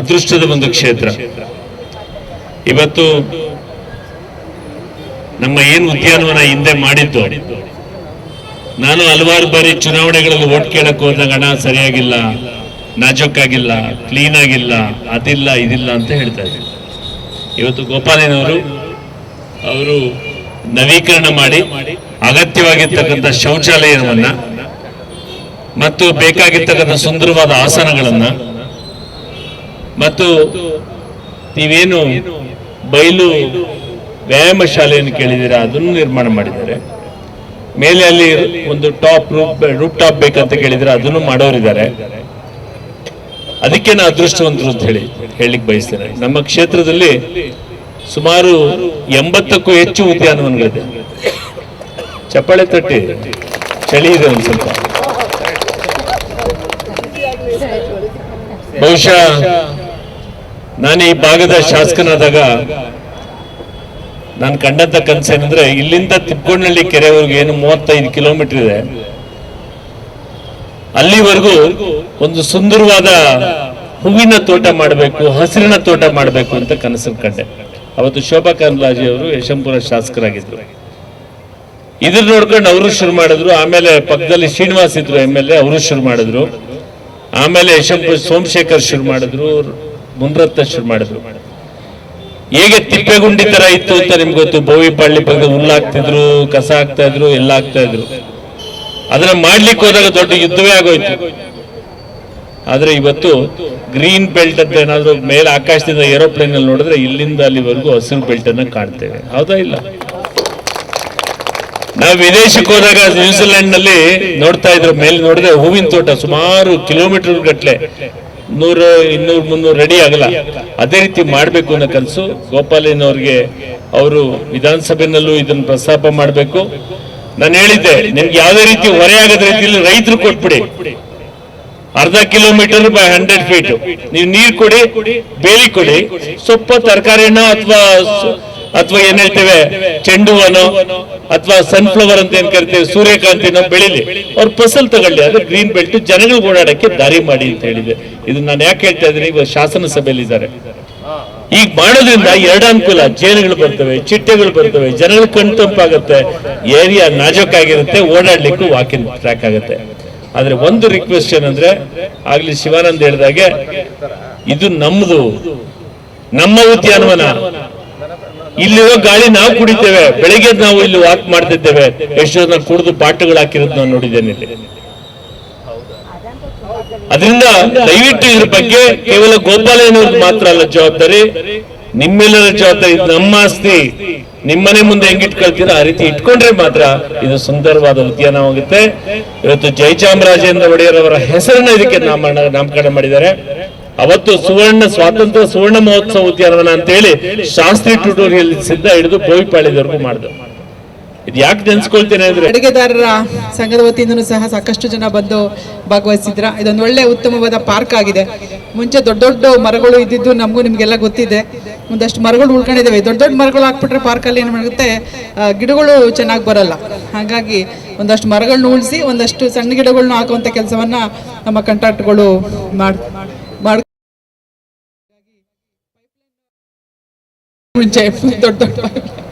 ಅದೃಷ್ಟದ ಒಂದು ಕ್ಷೇತ್ರ. ಇವತ್ತು ನಮ್ಮ ಏನು ಉದ್ಯಾನವನ ಹಿಂದೆ ಮಾಡಿದ್ದು, ನಾನು ಹಲವಾರು ಬಾರಿ ಚುನಾವಣೆಗಳಲ್ಲಿ ಓಟ್ ಕೇಳಕ್ಕೆ ಹೋದಾಗ ಹಣ ಸರಿಯಾಗಿಲ್ಲ, ನಾಜೂಕಾಗಿಲ್ಲ, ಕ್ಲೀನ್ ಆಗಿಲ್ಲ, ಅದಿಲ್ಲ ಇದಿಲ್ಲ ಅಂತ ಹೇಳ್ತಾ ಇದ್ರು. ಇವತ್ತು ಗೋಪಾಲಯ್ಯನವರು ಅವರು ನವೀಕರಣ ಮಾಡಿ ಅಗತ್ಯವಾಗಿರ್ತಕ್ಕಂಥ ಶೌಚಾಲಯವನ್ನ ಮತ್ತು ಬೇಕಾಗಿರ್ತಕ್ಕಂಥ ಸುಂದರವಾದ ಆಸನಗಳನ್ನ ಮತ್ತು ನೀವೇನು ಬಯಲು ವ್ಯಾಯಾಮ ಶಾಲೆಯನ್ನು ಕೇಳಿದ್ದೀರಾ ಅದನ್ನು ನಿರ್ಮಾಣ ಮಾಡಿದ್ದಾರೆ. ಮೇಲೆ ಅಲ್ಲಿ ಒಂದು ರೂಪ್ ಟಾಪ್ ಬೇಕಂತ ಕೇಳಿದ್ರೆ ಅದನ್ನು ಮಾಡೋರಿದ್ದಾರೆ. ಅದಕ್ಕೆ ನಾನು ಅದೃಷ್ಟವಂತರು ಅಂತ ಹೇಳಿಕ್ ಬಯಸ್ತೇನೆ. ನಮ್ಮ ಕ್ಷೇತ್ರದಲ್ಲಿ ಸುಮಾರು 80ಕ್ಕೂ ಹೆಚ್ಚು ಉದ್ಯಾನವನಗಳಿದೆ. ಚಪ್ಪಾಳೆ ತಟ್ಟಿ, ಚಳಿ ಇದೆ ಒಂದು ಸ್ವಲ್ಪ. ಬಹುಶಃ ನಾನು ಈ ಭಾಗದ ಶಾಸಕನಾದಾಗ ನಾನು ಕಂಡಂತ ಕನಸೇನಂದ್ರೆ, ಇಲ್ಲಿಂದ ತಿಪ್ಪಗೊಂಡನಹಳ್ಳಿ ಕೆರೆವರೆಗೂ ಏನು 35 ಕಿಲೋಮೀಟರ್ ಇದೆ, ಅಲ್ಲಿವರೆಗೂ ಒಂದು ಸುಂದರವಾದ ಹೂವಿನ ತೋಟ ಮಾಡಬೇಕು, ಹಸಿರಿನ ತೋಟ ಮಾಡಬೇಕು ಅಂತ ಕನಸನ್ನು ಕಂಡೆ. ಅವತ್ತು ಶೋಭಾ ಕರಂದ್ಲಾಜೆ ಅವರು ಯಶವಂತಪುರ ಶಾಸಕರಾಗಿದ್ರು. ಇದ್ರ ನೋಡ್ಕೊಂಡು ಅವರು ಶುರು ಮಾಡಿದ್ರು. ಆಮೇಲೆ ಪಕ್ಕದಲ್ಲಿ ಶ್ರೀನಿವಾಸ್ ಇದ್ರು MLA, ಅವರು ಶುರು ಮಾಡಿದ್ರು. ಆಮೇಲೆ ಯಶವಂತಪುರ ಸೋಮಶೇಖರ್ ಶುರು ಮಾಡಿದ್ರು, ಮುನ್ರತ್ನ ಶುರು ಮಾಡಿದ್ರು. ಹೇಗೆ ತಿಪ್ಪೆಗುಂಡಿ ತರ ಇತ್ತು ಅಂತ ನಿಮ್ಗೆ ಗೊತ್ತು. ಬೋವಿಪಳ್ಳಿ ಪಕ್ಕದ ಹುಲ್ಲಾಗ್ತಿದ್ರು, ಕಸ ಹಾಕ್ತಾ ಇದ್ರು, ಎಲ್ಲ ಆಗ್ತಾ ಇದ್ರು. ಅದನ್ನ ಮಾಡ್ಲಿಕ್ಕೆ ಹೋದಾಗ ದೊಡ್ಡ ಯುದ್ಧವೇ ಆಗೋಯ್ತು. ಆದ್ರೆ ಇವತ್ತು ಗ್ರೀನ್ ಬೆಲ್ಟ್ ಅಂತ ಏನಾದ್ರು ಮೇಲೆ ಆಕಾಶದಿಂದ ಏರೋಪ್ಲೇನ್ ಅಲ್ಲಿ ನೋಡಿದ್ರೆ ಇಲ್ಲಿಂದ ಅಲ್ಲಿವರೆಗೂ ಹಸಿರು ಬೆಲ್ಟ್ ಅನ್ನ ಕಾಣ್ತೇವೆ. ಹೌದಾ ಇಲ್ಲ? ನಾವು ವಿದೇಶಕ್ಕೆ ಹೋದಾಗ ನ್ಯೂಜಿಲೆಂಡ್ ನಲ್ಲಿ ನೋಡ್ತಾ ಇದ್ರು, ಮೇಲೆ ನೋಡಿದ್ರೆ ಹೂವಿನ ತೋಟ ಸುಮಾರು ಕಿಲೋಮೀಟರ್ ಗಟ್ಲೆ 100, 200, 300 ರೆಡಿ ಆಗಲ್ಲ. ಅದೇ ರೀತಿ ಮಾಡಬೇಕು ಅನ್ನೋ ಕನಸು ಗೋಪಾಲಯ್ಯನವ್ರಿಗೆ. ಅವರು ವಿಧಾನಸಭೆನಲ್ಲೂ ಇದನ್ನು ಪ್ರಸ್ತಾಪ ಮಾಡಬೇಕು. ನಾನು ಹೇಳಿದ್ದೆ, ನಿಮ್ಗೆ ಯಾವುದೇ ರೀತಿ ಹೊರೆ ಆಗದ ರೀತಿಯಲ್ಲಿ ರೈತರು ಕೊಟ್ಬಿಡಿ. ಅರ್ಧ ಕಿಲೋಮೀಟರ್ ಬೈ 100 ಫೀಟ್ ನೀವು ನೀರು ಕೊಡಿ, ಬೇಲಿ ಕೊಡಿ, ಸೊಪ್ಪ ತರಕಾರಿನ ಅಥವಾ ಏನ್ ಹೇಳ್ತೇವೆ ಚೆಂಡು ಹೂವನೋ ಅಥವಾ ಸನ್ಫ್ಲವರ್ ಅಂತ ಏನ್ ಕರಿತೇವೆ ಸೂರ್ಯಕಾಂತಿನೋ ಬೆಳಿಲಿ, ಅವ್ರು ಫಸಲ್ ತಗೊಳ್ಳಿ. ಅದು ಗ್ರೀನ್ ಬೆಲ್ಟ್ ಜನಗಳು ಓಡಾಡಕ್ಕೆ ದಾರಿ ಮಾಡಿ ಅಂತ ಹೇಳಿದೆ. ಇದು ನಾನು ಯಾಕೆ ಹೇಳ್ತಾ ಇದ್ದೀನಿ, ಇವಾಗ ಶಾಸನ ಸಭೆಯಲ್ಲಿ ಇದ್ದಾರೆ. ಈಗ ಮಾಡೋದ್ರಿಂದ ಎರಡು ಅನುಕೂಲ, ಜೇನುಗಳು ಬರ್ತವೆ, ಚಿಟ್ಟೆಗಳು ಬರ್ತವೆ, ಜನಗಳು ಕಣ್ತಂಪಾಗುತ್ತೆ, ಏರಿಯಾ ನಾಜೂಕಾಗಿರುತ್ತೆ, ಓಡಾಡ್ಲಿಕ್ಕೂ ವಾಕಿಂಗ್ ಟ್ರ್ಯಾಕ್ ಆಗುತ್ತೆ. ಆದ್ರೆ ಒಂದು ರಿಕ್ವೆಸ್ಟ್ ಏನಂದ್ರೆ, ಆಗ್ಲಿ ಶಿವಾನಂದ್ ಹೇಳಿದಾಗೆ ಇದು ನಮ್ದು, ನಮ್ಮ ಉದ್ಯಾನವನ. ಇಲ್ಲಿರೋ ಗಾಳಿ ನಾವು ಕುಡಿತೇವೆ, ಬೆಳಿಗ್ಗೆ ನಾವು ಇಲ್ಲಿ ವಾಕ್ ಮಾಡ್ತಿದ್ದೇವೆ. ಎಷ್ಟೋ ನಾವು ಕುಡಿದು ಬಾಟುಗಳು ಹಾಕಿರೋದು ನಾನು ನೋಡಿದ್ದೇನೆ ಇಲ್ಲಿ. ಅದರಿಂದ ದಯವಿಟ್ಟು ಇದ್ರ ಬಗ್ಗೆ ಕೇವಲ ಗೋಪಾಲಯ್ಯನವ್ರಿಗೆ ಮಾತ್ರ ಅಲ್ಲ ಜವಾಬ್ದಾರಿ, ನಿಮ್ಮೆಲ್ಲರ ಜವಾಬ್ದಾರಿ. ನಮ್ಮ ಆಸ್ತಿ ನಿಮ್ಮನೆ ಮುಂದೆ ಹೆಂಗಿಟ್ಕೊಳ್ತೀರ ಆ ರೀತಿ ಇಟ್ಕೊಂಡ್ರೆ ಮಾತ್ರ ಇದು ಸುಂದರವಾದ ಉದ್ಯಾನವಾಗುತ್ತೆ. ಇವತ್ತು ಜಯಚಾಮರಾಜೇಂದ್ರ ಒಡೆಯರ್ ಅವರ ಹೆಸರನ್ನ ಇದಕ್ಕೆ ನಾಮಕರಣ ಮಾಡಿದ್ದಾರೆ. ಅವತ್ತು ಸ್ವಾತಂತ್ರ್ಯ ಸುವರ್ಣ ಮಹೋತ್ಸವ ಉದ್ಯಾನವನ ಅಂತ ಹೇಳಿ ಶಾಸ್ತ್ರಿ ಟ್ಯುಟೋರಿಯಲ್ ಸಿದ್ಧ ಹಿಡಿದು ಬೋಯಿಪಾಳ್ಯದವರೆಗೂ ಮಾಡಿದ್ರು. ಇದು ಯಾಕೆ ನೆನ್ಸ್ಕೊಳ್ತೇನೆ ಅಂದ್ರೆ, ಅಡುಗೆದಾರರ ಸಂಘದ ವತಿಯಿಂದನೂ ಸಹ ಸಾಕಷ್ಟು ಜನ ಬಂದು ಭಾಗವಹಿಸಿದ್ರ. ಇದೊಂದು ಒಳ್ಳೆ ಉತ್ತಮವಾದ ಪಾರ್ಕ್ ಆಗಿದೆ. ಮುಂಚೆ ದೊಡ್ಡ ದೊಡ್ಡ ಮರಗಳು ಇದ್ದಿದ್ದು ನಮಗೂ ನಿಮ್ಗೆಲ್ಲ ಗೊತ್ತಿದೆ. ಒಂದಷ್ಟು ಮರಗಳು ಉಳ್ಕೊಂಡಿದ್ದಾವೆ. ದೊಡ್ಡ ದೊಡ್ಡ ಮರಗಳು ಹಾಕ್ಬಿಟ್ರೆ ಪಾರ್ಕಲ್ಲಿ ಏನು ಮಾಡುತ್ತೆ, ಗಿಡಗಳು ಚೆನ್ನಾಗಿ ಬರಲ್ಲ. ಹಾಗಾಗಿ ಒಂದಷ್ಟು ಮರಗಳನ್ನ ಉಳಿಸಿ ಒಂದಷ್ಟು ಸಣ್ಣ ಗಿಡಗಳನ್ನ ಹಾಕುವಂಥ ಕೆಲಸವನ್ನ ನಮ್ಮ ಕಾಂಟ್ರಾಕ್ಟ್ಗಳು ಮಾಡಿ ಮುಂಚೆ ದೊಡ್ಡ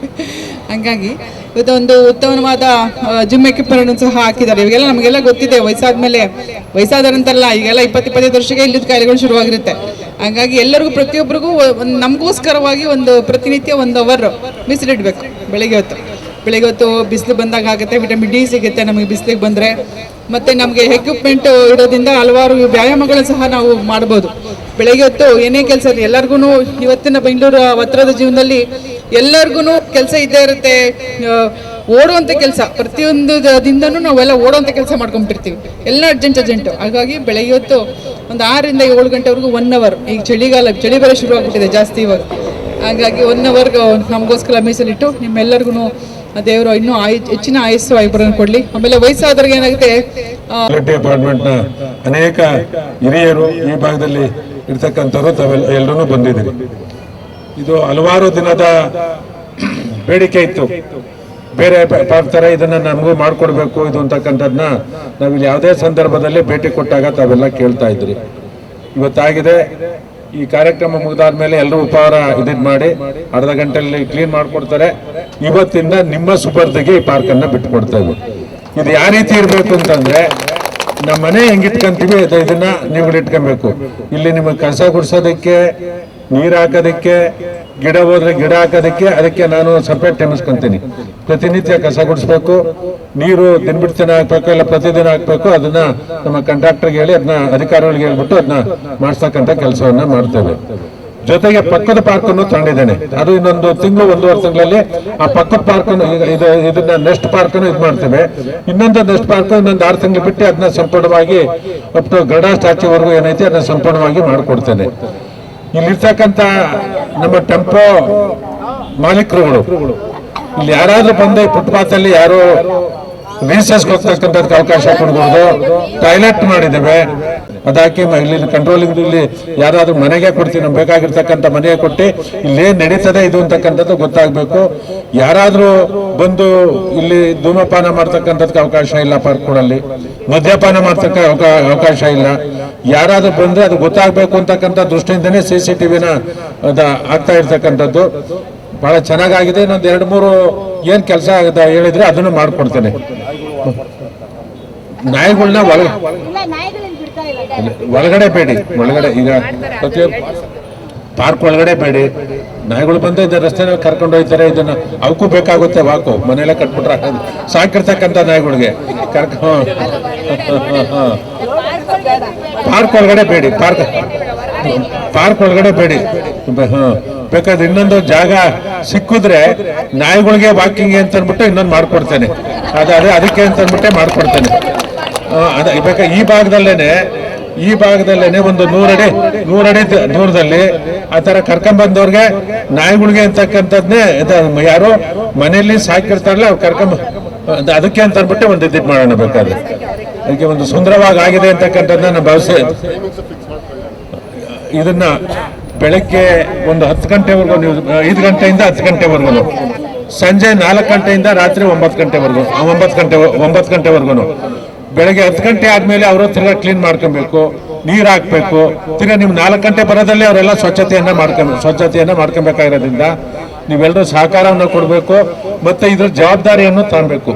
ಹಂಗಾಗಿ ಇವತ್ತೊಂದು ಉತ್ತಮವಾದ ಜಿಮ್ ಎಕ್ವಿಪ್ಮೆಂಟ್ ಸಹ ಹಾಕಿದ್ದಾರೆ. ಇವಾಗೆಲ್ಲ ನಮಗೆಲ್ಲ ಗೊತ್ತಿದೆ, ವಯಸ್ಸಾದರಂತಲ್ಲ, ಈಗೆಲ್ಲ 20-25 ವರ್ಷಕ್ಕೆ ಇಲ್ಲದ ಕಾಯಿಲೆಗಳು ಶುರುವಾಗಿರುತ್ತೆ. ಹಾಗಾಗಿ ಎಲ್ಲರಿಗೂ ಪ್ರತಿಯೊಬ್ಬರಿಗೂ ನಮಗೋಸ್ಕರವಾಗಿ ಒಂದು ಪ್ರತಿನಿತ್ಯ 1 ಅವರ್ ಮೀಸಲಿಡಬೇಕು. ಬೆಳಿಗ್ಗೆ ಹೊತ್ತು ಬಿಸಿಲು ಬಂದಾಗ ಆಗುತ್ತೆ, ವಿಟಮಿನ್ ಡಿ ಸಿಗುತ್ತೆ ನಮಗೆ ಬಿಸಿಲಿಗೆ ಬಂದರೆ. ಮತ್ತು ನಮಗೆ ಎಕ್ವಿಪ್ಮೆಂಟ್ ಇರೋದ್ರಿಂದ ಹಲವಾರು ವ್ಯಾಯಾಮಗಳು ಸಹ ನಾವು ಮಾಡ್ಬೋದು. ಬೆಳಗ್ಗೆ ಹೊತ್ತು ಏನೇ ಕೆಲಸ ಇರಲಿ, ಎಲ್ಲರಿಗೂ ಇವತ್ತಿನ ಬೆಂಗಳೂರು ಒತ್ತಡದ ಜೀವನದಲ್ಲಿ ಎಲ್ಲರಿಗೂ ಕೆಲಸ ಇದ್ದೇ ಇರುತ್ತೆ. ಓಡುವಂಥ ಕೆಲಸ ಪ್ರತಿಯೊಂದು ದಿಂದನೂ ನಾವೆಲ್ಲ ಓಡುವಂಥ ಕೆಲಸ ಮಾಡ್ಕೊಂಡ್ಬಿಟ್ಟಿರ್ತೀವಿ, ಎಲ್ಲ ಅರ್ಜೆಂಟು. ಹಾಗಾಗಿ ಬೆಳಗ್ಗೆ ಹೊತ್ತು ಒಂದು 6ರಿಂದ 7 ಗಂಟೆವರೆಗೂ 1 ಅವರ್. ಈಗ ಚಳಿ ಬೇರೆ ಶುರು ಆಗ್ಬಿಟ್ಟಿದೆ ಜಾಸ್ತಿ ಇವಾಗ. ಹಾಗಾಗಿ 1 ಅವರ್ ನಮಗೋಸ್ಕರ ಮೀಸಲಿಟ್ಟು ನಿಮ್ಮೆಲ್ಲರಿಗೂ ದೇವರು ಇನ್ನೂ ಹೆಚ್ಚಿನ ಆಯಸ್ಸು ಆಯುಷ್ಯವನ್ನು ಕೊಡಲಿ. ಆಮೇಲೆ ವಯಸ್ಸಾದವ್ರಿಗೆ ಏನಾಗುತ್ತೆ, ಡಿಪಾರ್ಟ್ಮೆಂಟ್ನ ಅನೇಕ ಹಿರಿಯರು ಈ ಭಾಗದಲ್ಲಿ ಇರ್ತಕ್ಕಂಥವ್ರು ಎಲ್ಲರೂ ಬಂದಿದ್ದೀರಿ. ಇದು ಹಲವಾರು ದಿನದ ಬೇಡಿಕೆ ಇತ್ತು. ಬೇರೆ ಪಾರ್ಕ್ ಥರ ಇದನ್ನ ನಮಗೂ ಮಾಡಿಕೊಡ್ಬೇಕು ಇದು ಅಂತಕ್ಕಂಥದ್ದನ್ನ ನಾವಿಲ್ಲಿ ಯಾವುದೇ ಸಂದರ್ಭದಲ್ಲಿ ಭೇಟಿ ಕೊಟ್ಟಾಗ ತಾವೆಲ್ಲ ಕೇಳ್ತಾ ಇದ್ರಿ. ಇವತ್ತಾಗಿದೆ. ಈ ಕಾರ್ಯಕ್ರಮ ಮುಗಿದಾದ್ಮೇಲೆ ಎಲ್ಲರೂ ಉಪಹಾರ ಇದಿದ್ ಮಾಡಿ ಅರ್ಧ ಗಂಟೆಯಲ್ಲಿ ಕ್ಲೀನ್ ಮಾಡ್ಕೊಡ್ತಾರೆ. ಇವತ್ತಿಂದ ನಿಮ್ಮ ಸುಪರ್ದಿಗೆ ಈ ಪಾರ್ಕನ್ನು ಬಿಟ್ಟುಕೊಡ್ತೇವೆ. ಇದು ಯಾವ ರೀತಿ ಇರಬೇಕು ಅಂತಂದ್ರೆ, ನಮ್ಮ ಮನೆ ಹೆಂಗಿಟ್ಕೊಂತೀವಿ ಇದನ್ನ ನೀವು ಇಟ್ಕೊಬೇಕು. ಇಲ್ಲಿ ನಿಮಗೆ ಕಸ ಗುಡಿಸೋದಕ್ಕೆ, ನೀರು ಹಾಕೋದಕ್ಕೆ, ಗಿಡ ಹೋದ್ರೆ ಗಿಡ ಹಾಕೋದಕ್ಕೆ, ಅದಕ್ಕೆ ನಾನು ಸಪ್ರೇಟ್ ಟೈಮ್ ಇಸ್ಕೊಂತೀನಿ. ಪ್ರತಿನಿತ್ಯ ಕಸ ಗುಡಿಸ್ಬೇಕು, ನೀರು ದಿನಬಿಡ್ತೇನೆ ಹಾಕ್ಬೇಕು, ಇಲ್ಲ ಪ್ರತಿದಿನ ಹಾಕ್ಬೇಕು. ಅದನ್ನ ನಮ್ಮ ಕಾಂಟ್ರಾಕ್ಟರ್ಗೆ ಹೇಳಿ, ಅದನ್ನ ಅಧಿಕಾರಿಗಳಿಗೆ ಹೇಳ್ಬಿಟ್ಟು ಅದನ್ನ ಮಾಡಿಸ್ತಕ್ಕಂಥ ಕೆಲಸವನ್ನ ಮಾಡ್ತೇವೆ. ಜೊತೆಗೆ ಪಕ್ಕದ ಪಾರ್ಕನ್ನು ತಗೊಂಡಿದ್ದೇನೆ. ಅದು ಇನ್ನೊಂದು ತಿಂಗಳು, 1.5 ತಿಂಗಳಲ್ಲಿ ಆ ಪಕ್ಕದ ಪಾರ್ಕನ್ನು ಇದನ್ನ ನೆಕ್ಸ್ಟ್ ಪಾರ್ಕನ್ನು ಇದು ಮಾಡ್ತೇವೆ. ಇನ್ನೊಂದು ನೆಕ್ಸ್ಟ್ ಪಾರ್ಕ್ ಇನ್ನೊಂದು 6 ತಿಂಗಳು ಬಿಟ್ಟು ಅದನ್ನ ಸಂಪೂರ್ಣವಾಗಿ ಅಪ್ ಟು ಗರುಡ ಸ್ಟ್ಯಾಚ್ಯೂವರೆಗೂ ಏನೈತಿ ಅದನ್ನ ಸಂಪೂರ್ಣವಾಗಿ ಮಾಡಿಕೊಡ್ತೇನೆ. ಇಲ್ಲಿರ್ತಕ್ಕಂಥ ನಮ್ಮ ಟೆಂಪೋ ಮಾಲೀಕರುಗಳು ಇಲ್ಲಿ ಯಾರಾದ್ರೂ ಬಂದು ಫುಟ್ಪಾತ್ ಅಲ್ಲಿ ಯಾರು ರೀಸರ್ಸ್ಗೆ ಹೋಗ್ತಕ್ಕಂಥದ್ದಕ್ಕೆ ಅವಕಾಶ ಕೊಡ್ಬೋದು. ಟಾಯ್ಲೆಟ್ ಮಾಡಿದ್ದೇವೆ, ಅದಾಕಿ ಇಲ್ಲಿ ಕಂಟ್ರೋಲಿಂಗ್ ಇಲ್ಲಿ ಯಾರಾದ್ರೂ ಮನೆಗೆ ಕೊಡ್ತೀವಿ, ನಮ್ಗೆ ಬೇಕಾಗಿರ್ತಕ್ಕಂಥ ಮನೆಗೆ ಕೊಟ್ಟು ಇಲ್ಲೇನ್ ನಡೀತದೆ ಇದು ಅಂತಕ್ಕಂಥದ್ದು ಗೊತ್ತಾಗಬೇಕು. ಯಾರಾದ್ರೂ ಬಂದು ಇಲ್ಲಿ ಧೂಮಪಾನ ಮಾಡ್ತಕ್ಕಂಥದ್ದಕ್ಕೆ ಅವಕಾಶ ಇಲ್ಲ, ಪಾರ್ಕ್ಗಳಲ್ಲಿ ಮದ್ಯಪಾನ ಮಾಡ್ತಕ್ಕ ಅವಕಾಶ ಇಲ್ಲ. ಯಾರಾದ್ರೂ ಬಂದ್ರೆ ಅದು ಗೊತ್ತಾಗಬೇಕು ಅಂತಕ್ಕಂಥ ದೃಷ್ಟಿಯಿಂದನೇ CCTVನ ಆಗ್ತಾ ಇರ್ತಕ್ಕಂಥದ್ದು. ಬಹಳ ಚೆನ್ನಾಗಿದೆ. ಇನ್ನೊಂದು 2-3 ಏನ್ ಕೆಲಸ ಹೇಳಿದ್ರೆ ಅದನ್ನು ಮಾಡ್ಕೊಡ್ತೇನೆ. ನಾಯಿಗಳನ್ನ ಒಳಗಡೆ ಬೇಡಿ, ಒಳಗಡೆ ಈಗ ಪ್ರತಿಯೊಬ್ಬ ಪಾರ್ಕ್ ಒಳಗಡೆ ಬೇಡಿ. ನಾಯಿಗಳು ಬಂದು ಇದನ್ನ ರಸ್ತೆ ಕರ್ಕೊಂಡು ಹೋಗ್ತಾರೆ. ಇದನ್ನ ಅವಕ್ಕೂ ಬೇಕಾಗುತ್ತೆ ವಾಕು, ಮನೆಯಲ್ಲ ಕಟ್ಬಿಟ್ರೆ ಸಾಕಿರ್ತಕ್ಕಂಥ ನಾಯಿಗಳಿಗೆ ಪಾರ್ಕ್ ಒಳಗಡೆ ಬೇಡಿ, ಪಾರ್ಕ್ ಒಳಗಡೆ ಬೇಡಿ. ಬೇಕಾದ್ರೆ ಇನ್ನೊಂದು ಜಾಗ ಸಿಕ್ಕಿದ್ರೆ ನಾಯಿಗಳಿಗೆ ವಾಕಿಂಗ್ ಅಂತ ಅಂದ್ಬಿಟ್ಟು ಇನ್ನೊಂದು ಮಾಡ್ಕೊಡ್ತೇನೆ. ಅದಕ್ಕೆ ಅಂತ ಅಂದ್ಬಿಟ್ಟೆ ಮಾಡ್ಕೊಡ್ತೇನೆ. ಬೇಕಾ ಈ ಭಾಗದಲ್ಲೇನೆ ಒಂದು 100 ಅಡಿ ದೂರದಲ್ಲಿ ಆ ತರ ಕರ್ಕೊಂಬಂದವ್ರಿಗೆ ನಾಯಿಗಳಿಗೆ ಅಂತಕ್ಕಂಥದ್ನೇ ಯಾರು ಮನೆಯಲ್ಲಿ ಸಾಕಿರ್ತಾರಲ್ಲ ಅವ್ರು ಅದಕ್ಕೆ ಅಂತ ಅಂದ್ಬಿಟ್ಟೆ ಒಂದು ಇದಿಟ್ ಮಾಡೋಣ. ಬೇಕಾದ್ರೆ ಅದಕ್ಕೆ ಒಂದು ಸುಂದರವಾಗಿ ಆಗಿದೆ ಅಂತಕ್ಕಂಥದ್ದನ್ನ ನಾನು ಭಾವಿಸಿ ಇದನ್ನ ಬೆಳಗ್ಗೆ ಒಂದು 10 ಗಂಟೆವರೆಗೂ, ನೀವು 5 ಗಂಟೆಯಿಂದ 10 ಗಂಟೆವರೆಗೂ, ಸಂಜೆ 4 ಗಂಟೆಯಿಂದ ರಾತ್ರಿ 9 ಗಂಟೆವರೆಗೂ, 9 ಗಂಟೆವರೆಗೂ. ಬೆಳಗ್ಗೆ 10 ಗಂಟೆ ಆದ್ಮೇಲೆ ಅವರು ತಿರ್ಗಾ ಕ್ಲೀನ್ ಮಾಡ್ಕೊಬೇಕು, ನೀರು ಹಾಕ್ಬೇಕು. ತಿರ್ಗಾ ನೀವು 4 ಗಂಟೆ ಬರೋದಲ್ಲಿ ಅವರೆಲ್ಲ ಸ್ವಚ್ಛತೆಯನ್ನ ಮಾಡ್ಕೊಬೇಕಾಗಿರೋದ್ರಿಂದ ನೀವೆಲ್ಲರೂ ಸಹಕಾರವನ್ನು ಕೊಡಬೇಕು. ಮತ್ತೆ ಇದ್ರ ಜವಾಬ್ದಾರಿಯನ್ನು ತಗೊಬೇಕು.